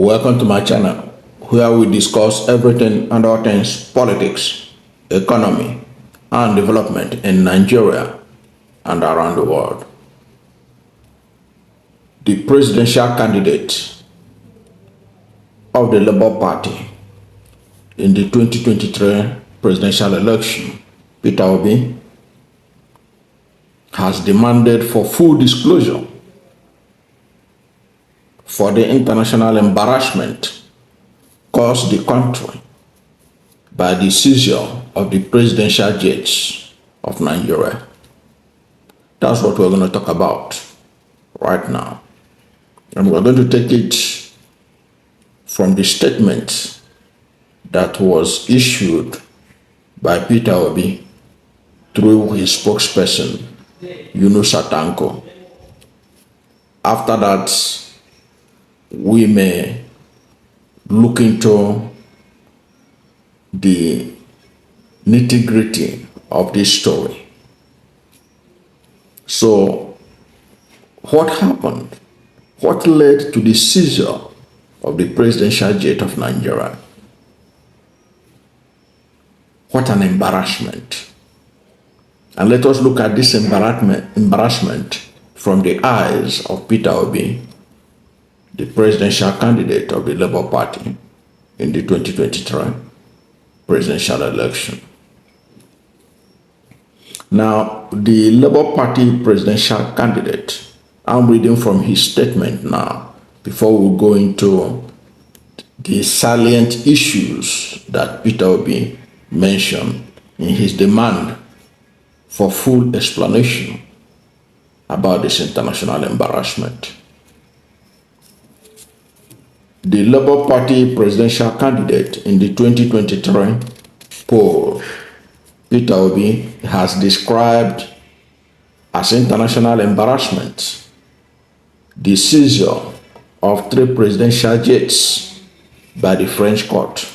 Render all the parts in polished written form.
Welcome to my channel, where we discuss everything and all things politics, economy, and development in Nigeria and around the world. The presidential candidate of the Labour Party in the 2023 presidential election, Peter Obi, has demanded for full disclosure for the international embarrassment caused the country by the seizure of the presidential jets of Nigeria. That's what we're going to talk about right now. And we're going to take it from the statement that was issued by Peter Obi through his spokesperson, Satanko. After that, we may look into the nitty-gritty of this story. So, what happened? What led to the seizure of the presidential jet of Nigeria? What an embarrassment. And let us look at this embarrassment from the eyes of Peter Obi, the presidential candidate of the Labour Party in the 2023 presidential election. Now, the Labour Party presidential candidate, I'm reading from his statement now, before we go into the salient issues that Peter Obi mentioned in his demand for full explanation about this international embarrassment. The Labour Party presidential candidate in the 2023 poll, Peter Obi, has described as international embarrassment the seizure of 3 presidential jets by the French court.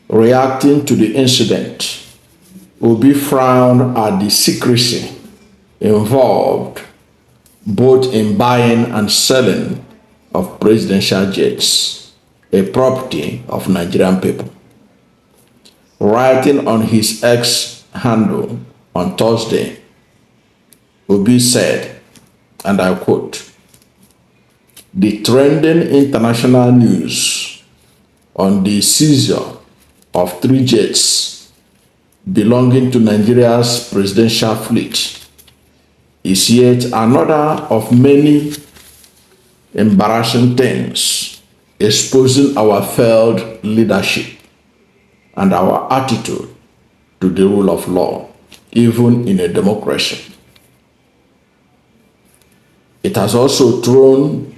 Reacting to the incident, Obi frowned at the secrecy involved both in buying and selling of presidential jets, a property of Nigerian people. Writing on his X handle on Thursday, Obi said, and I quote, "The trending international news on the seizure of 3 jets belonging to Nigeria's presidential fleet is yet another of many embarrassing things exposing our failed leadership and our attitude to the rule of law, even in a democracy. It has also thrown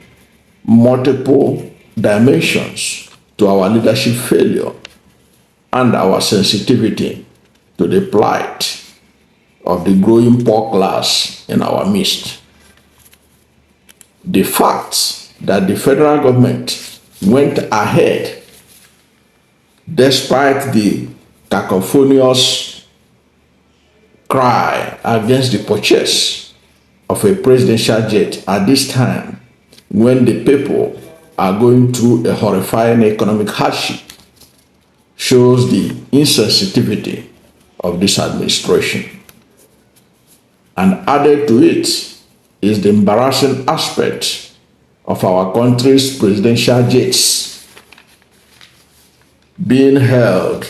multiple dimensions to our leadership failure and our sensitivity to the plight of the growing poor class in our midst. The fact that the federal government went ahead despite the cacophonous cry against the purchase of a presidential jet at this time when the people are going through a horrifying economic hardship shows the insensitivity of this administration. And added to it is the embarrassing aspect of our country's presidential jets being held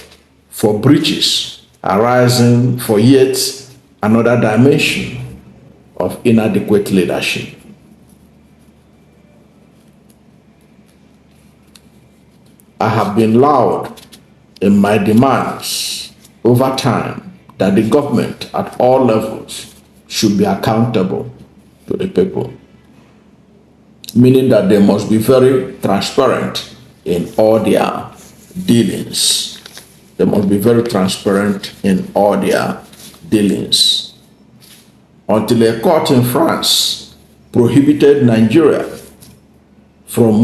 for breaches arising for yet another dimension of inadequate leadership. I have been loud in my demands over time that the government at all levels should be accountable to the people, meaning that they must be very transparent in all their dealings. They must be very transparent in all their dealings. Until a court in France prohibited Nigeria from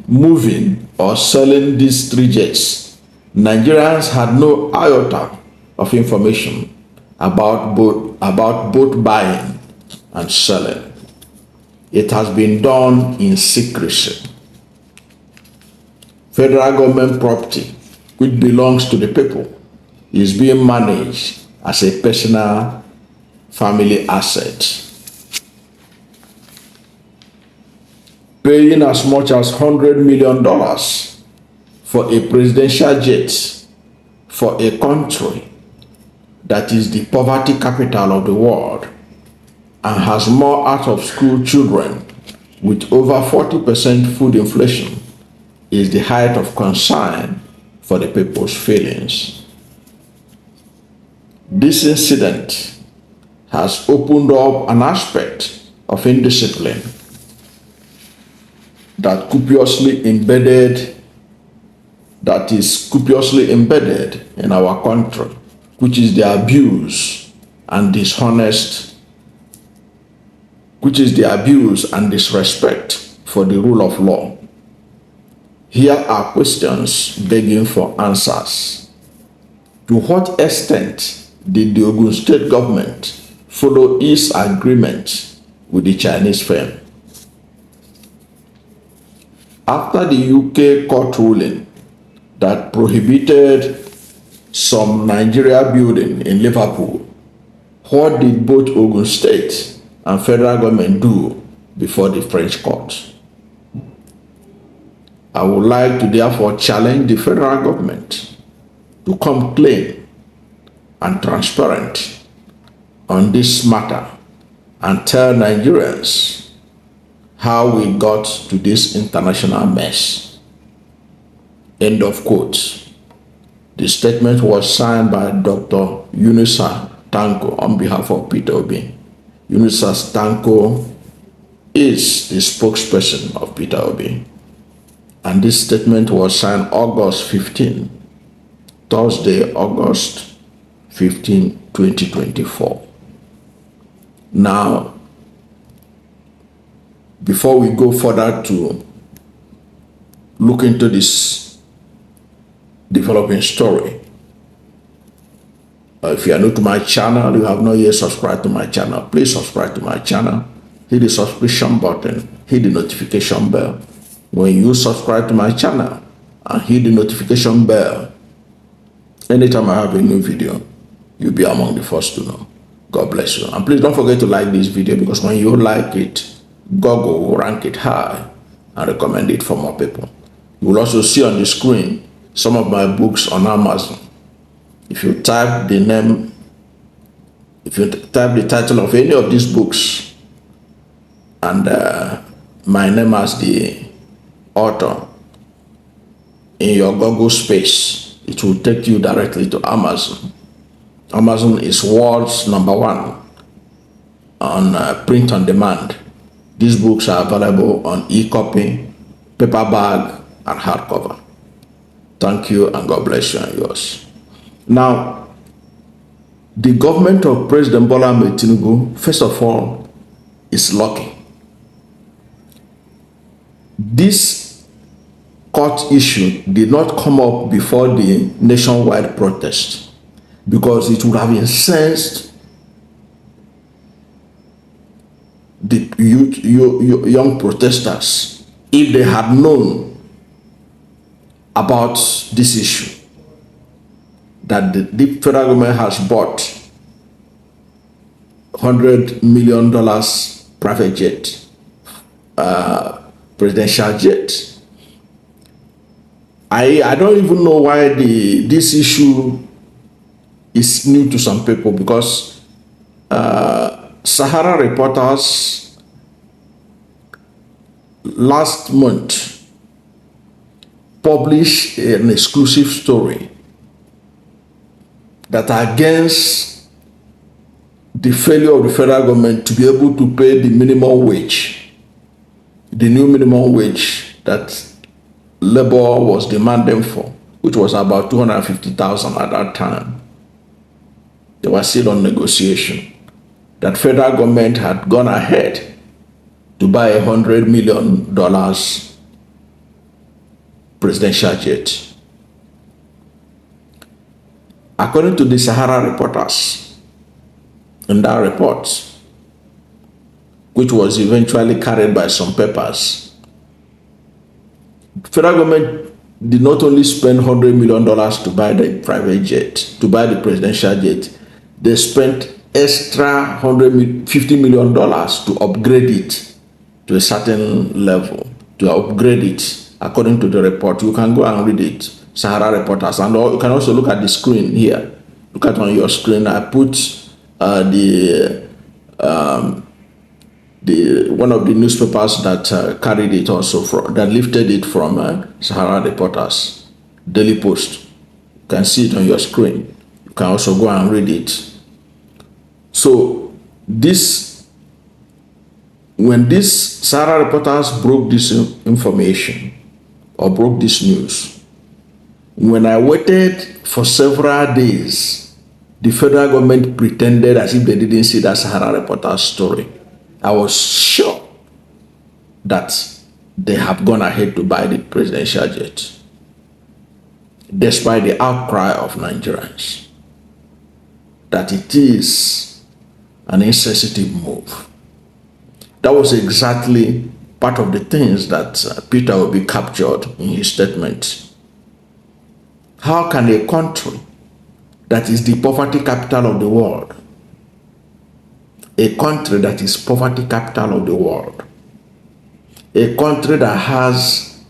moving or selling these 3 jets, Nigerians had no iota of information about both buying and selling. It has been done in secrecy. federal government property which belongs to the people is being managed as a personal family asset. Paying as much as $100 million for a presidential jet for a country that is the poverty capital of the world and has more out-of-school children with over 40% food inflation is the height of concern for the people's feelings. This incident has opened up an aspect of indiscipline that is copiously embedded in our country, which is the abuse and disrespect for the rule of law. Here are questions begging for answers. To what extent did the Ogun State government follow its agreement with the Chinese firm? After the UK court ruling that prohibited some Nigeria building in Liverpool, what did both Ogun State and federal government do before the French court? I would like to therefore challenge the federal government to come clean and transparent on this matter and tell Nigerians how we got to this international mess. End of quote. The statement was signed by Dr. Yunusa Tanko on behalf of Peter Obi. Yunusa Tanko is the spokesperson of Peter Obi. And this statement was signed August 15, Thursday, August 15, 2024. Now, before we go further to look into this developing story, if you are new to my channel, you have not yet subscribed to my channel, please subscribe to my channel, hit the subscription button, hit the notification bell. When you subscribe to my channel and hit the notification bell, anytime I have a new video, you'll be among the first to know. God bless you. And please don't forget to like this video, because when you like it, Google will rank it high and recommend it for more people. You will also see on the screen some of my books on Amazon. If you type the name, if you type the title of any of these books and my name as the author in your Google space, it will take you directly to Amazon. Amazon is world's #1 on print on demand. These books are available on e-copy, paperback, and hardcover. Thank you, and God bless you and yours. Now, the government of President Bola Ahmed Tinubu, first of all, is lucky. This court issue did not come up before the nationwide protest, because it would have incensed the young protesters if they had known about this issue, that the federal government has bought $100 million private jet, presidential jet. I don't even know why this issue is new to some people, because Sahara Reporters last month published an exclusive story that against the failure of the federal government to be able to pay the minimum wage, the new minimum wage that labor was demanding for, which was about 250,000 at that time. They were still on negotiation. That federal government had gone ahead to buy $100 million presidential jet. According to the Sahara Reporters, in that report, which was eventually carried by some papers, federal government did not only spend $100 million to buy the private jet, to buy the presidential jet, they spent extra $150 million to upgrade it to a certain level, to upgrade it according to the report. You can go and read it, Sahara Reporters, and you can also look at the screen here. Look at on your screen. I put the one of the newspapers that carried it also that lifted it from Sahara Reporters, Daily Post. You can see it on your screen. You can also go and read it. So when this Sahara Reporters broke this information or broke this news, when I waited for several days, the federal government pretended as if they didn't see that Sahara Reporters story. I was sure that they have gone ahead to buy the presidential jet, despite the outcry of Nigerians, that it is an insensitive move. That was exactly part of the things that Peter Obi captured in his statement. How can a country that is the poverty capital of the world, a country that is poverty capital of the world, a country that has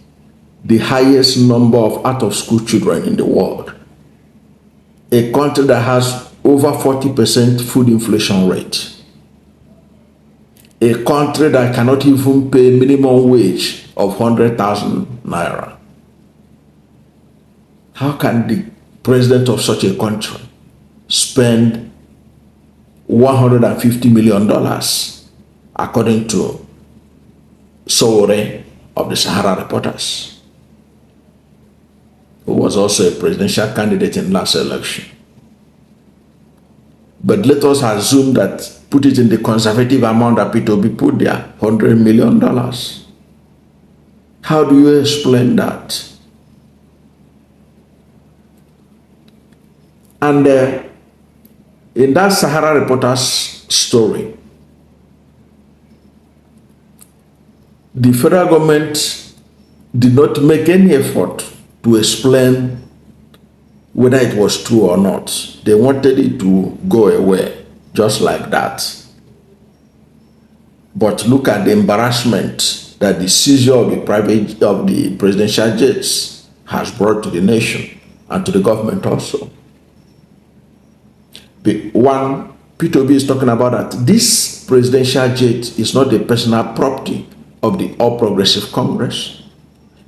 the highest number of out-of-school children in the world, a country that has over 40% food inflation rate, a country that cannot even pay minimum wage of 100,000 naira. How can the president of such a country spend $150 million, according to Sowore of the Sahara Reporters, who was also a presidential candidate in last election? But let us assume that, put it in the conservative amount that Peter Obi put there, $100 million. How do you explain that? And in that Sahara Reporters story, the federal government did not make any effort to explain whether it was true or not. They wanted it to go away just like that. But look at the embarrassment that the seizure of the presidential jets has brought to the nation and to the government also. One, Peter Obi is talking about that this presidential jet is not a personal property of the All Progressive Congress.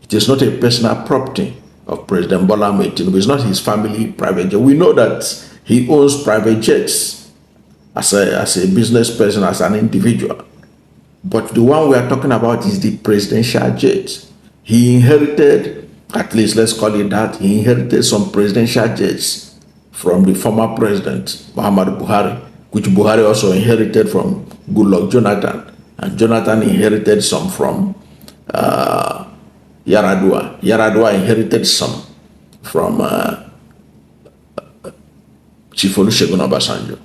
It is not a personal property of President Bola Ahmed Tinubu. It's not his family private jet. We know that he owns private jets as a business person, as an individual. But the one we are talking about is the presidential jet. He inherited, at least let's call it that, he inherited some presidential jets from the former president, Muhammadu Buhari, which Buhari also inherited from Goodluck Jonathan. And Jonathan inherited some from Yaradua. Yaradua inherited some from Chief Olusegun Obasanjo.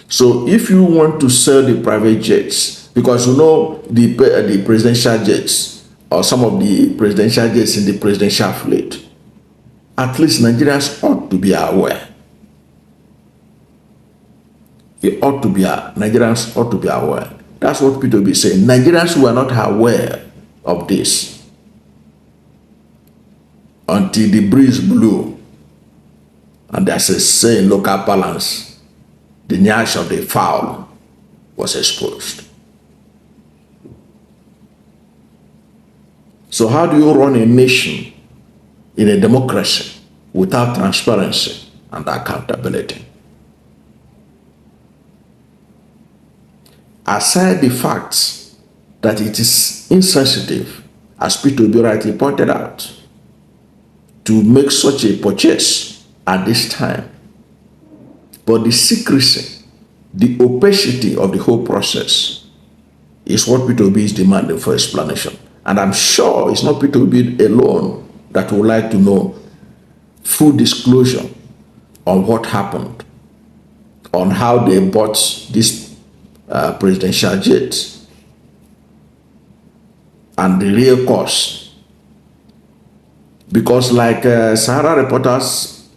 So if you want to sell the private jets, because you know the presidential jets, or some of the presidential jets in the presidential fleet, at least Nigerians ought to be aware. Nigerians ought to be aware. That's what Peter Obi is saying. Nigerians were not aware of this until the breeze blew. And there's a saying, local balance, the nyash of the fowl was exposed. So how do you run a nation in a democracy without transparency and accountability? Aside the fact that it is insensitive, as Peter Obi rightly pointed out, to make such a purchase at this time, but the secrecy, the opacity of the whole process is what Peter Obi is demanding for explanation. And I'm sure it's not Peter Obi alone that would like to know full disclosure on what happened, on how they bought this presidential jet, and the real cost Because like Sahara reporters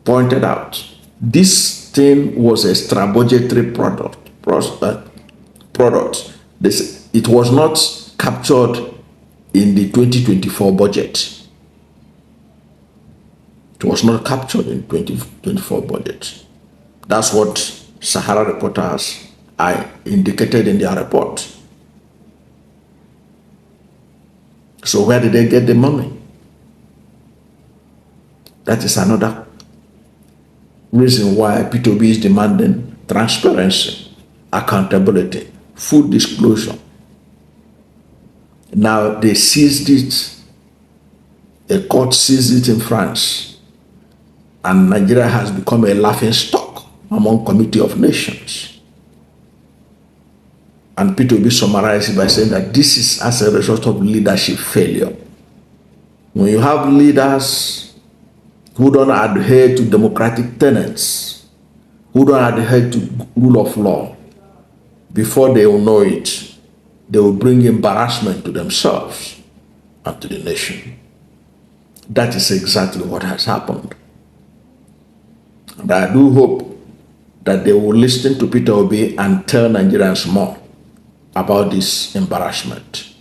pointed out, this thing was a extra-budgetary product. It was not captured in the 2024 budget. It was not captured in 2024 budget. That's what Sahara reporters indicated in their report. So where did they get the money? That is another reason why Peter Obi is demanding transparency, accountability, full disclosure. Now they seized it, a court seized it in France, and Nigeria has become a laughing stock among Committee of Nations. And Peter Obi summarized it by saying that this is as a result of leadership failure. When you have leaders who don't adhere to democratic tenets, who don't adhere to rule of law, before they will know it, they will bring embarrassment to themselves and to the nation. That is exactly what has happened. And I do hope that they will listen to Peter Obi and tell Nigerians more about this embarrassment.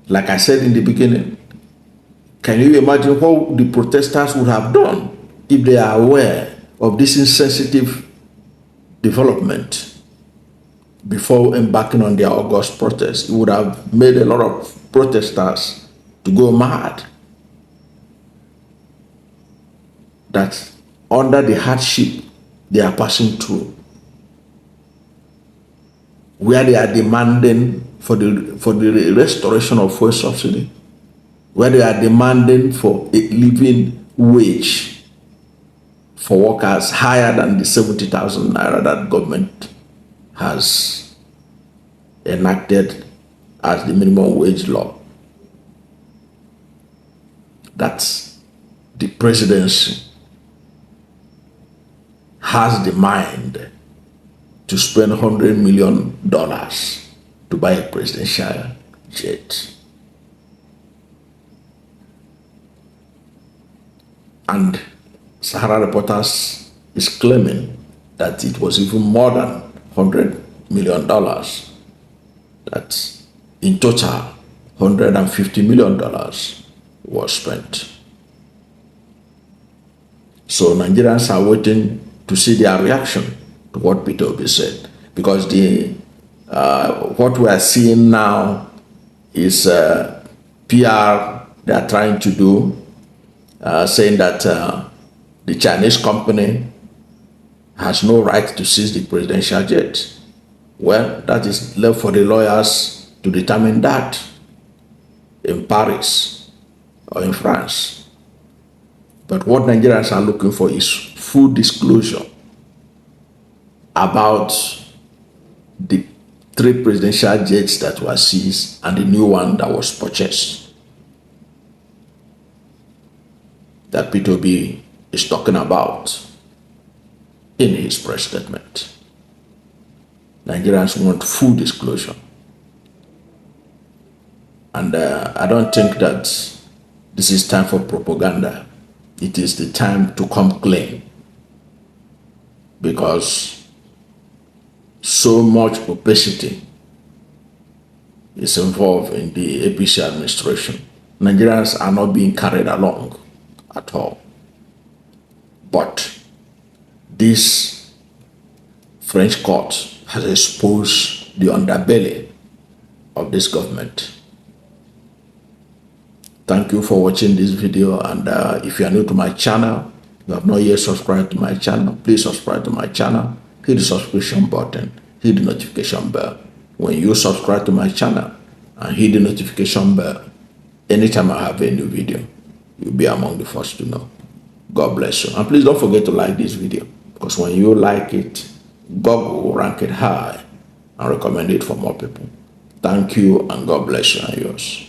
Like I said in the beginning, can you imagine what the protesters would have done if they are aware of this insensitive development before embarking on their August protest? It would have made a lot of protesters to go mad. That under the hardship they are passing through, where they are demanding for the restoration of fuel subsidy, where they are demanding for a living wage for workers higher than the 70,000 naira that government has enacted as the minimum wage law. That's the presidency has the mind to spend $100 million to buy a presidential jet. And Sahara reporters is claiming that it was even more than $100 million. That in total, $150 million was spent. So Nigerians are waiting to see their reaction to what Peter Obi said, because what we are seeing now is PR they are trying to do, saying that the Chinese company has no right to seize the presidential jet. Well, that is left for the lawyers to determine that in Paris or in France. But what Nigerians are looking for is full disclosure about the 3 presidential jets that were seized and the new one that was purchased, that Peter Obi is talking about in his press statement. Nigerians want full disclosure. And I don't think that this is time for propaganda. It is the time to come clean, because so much opacity is involved in the APC administration. Nigerians are not being carried along at all. But this French court has exposed the underbelly of this government. Thank you for watching this video, and if you are new to my channel, you have not yet subscribed to my channel, please subscribe to my channel, hit the subscription button, hit the notification bell. When you subscribe to my channel and hit the notification bell, anytime I have a new video, you'll be among the first to know. God bless you. And please don't forget to like this video, because when you like it, God will rank it high and recommend it for more people. Thank you, and God bless you and yours.